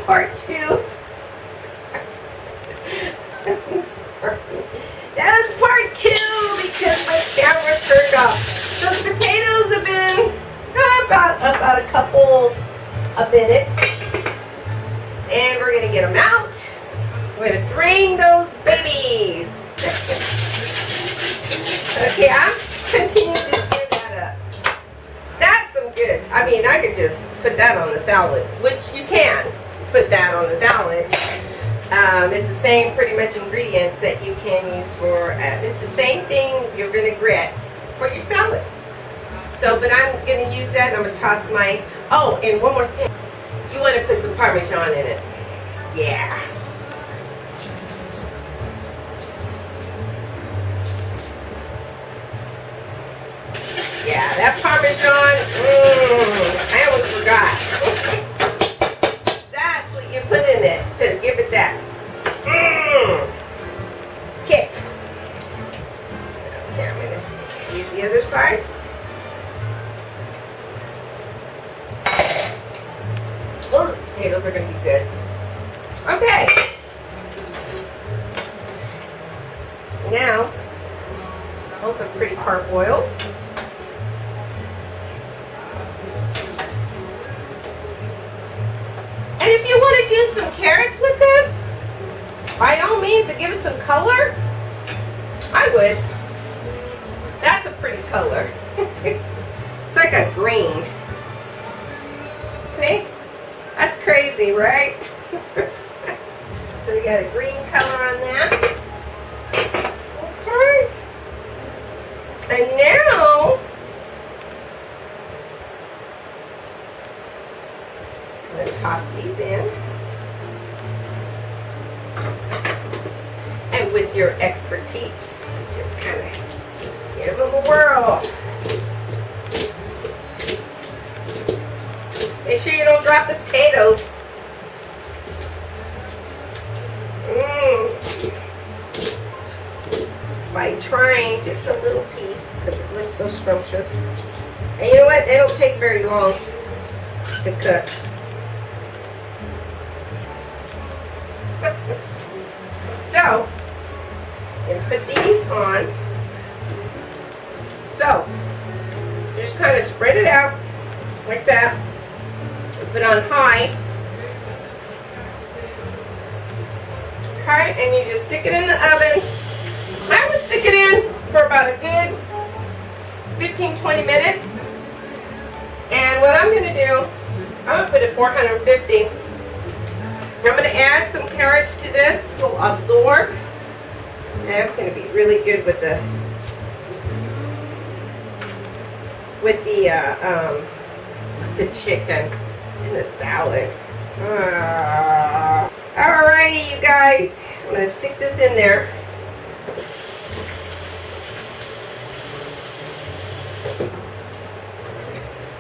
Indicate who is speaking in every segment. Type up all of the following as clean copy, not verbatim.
Speaker 1: part 2. I'm sorry. That was part 2 because my camera turned off. So the potatoes have been about a couple of minutes. And we're going to get them out. We're going to drain those babies. Okay, I'm continuing to stir that up. That's some good. I mean, I could just put that on a salad, which you can put that on a salad. It's the same pretty much ingredients that you can use for, it's the same thing, your vinaigrette for your salad. So, but I'm going to use that and I'm going to toss my, oh, and one more thing. You want to put some Parmesan in it. Yeah. Yeah, that Parmesan, I almost forgot. That's what you put in it to give it that. Okay. So here, I'm going to use the other side. Oh, the potatoes are going to be good. Okay. Now, those are pretty parboiled. And if you want to do some carrots with this, by all means, to give it some color, I would. That's a pretty color. It's like a green. See? That's crazy, right? So you got a green color on that. Okay. And now, I'm going to toss these in. And with your expertise, just kind of give them a whirl. Make sure you don't drop the potatoes. By trying just a little piece, because it looks so scrumptious. And you know what? They don't take very long to cook. So, and put these on. So, just kind of spread it out like that. Put on high. Okay, and you just stick it in the oven. I would stick it in for about a good 15-20 minutes. And what I'm going to do, I'm going to put it 450. I'm going to add some carrots to this. It will absorb. And that's going to be really good with the chicken and the salad. Alrighty, you guys. I'm going to stick this in there.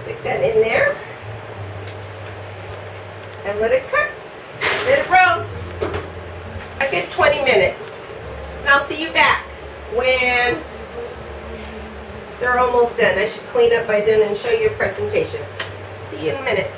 Speaker 1: Stick that in there. And let it cook. Let it roast. I get 20 minutes. And I'll see you back when they're almost done. I should clean up by then and show you a presentation. See you in a minute.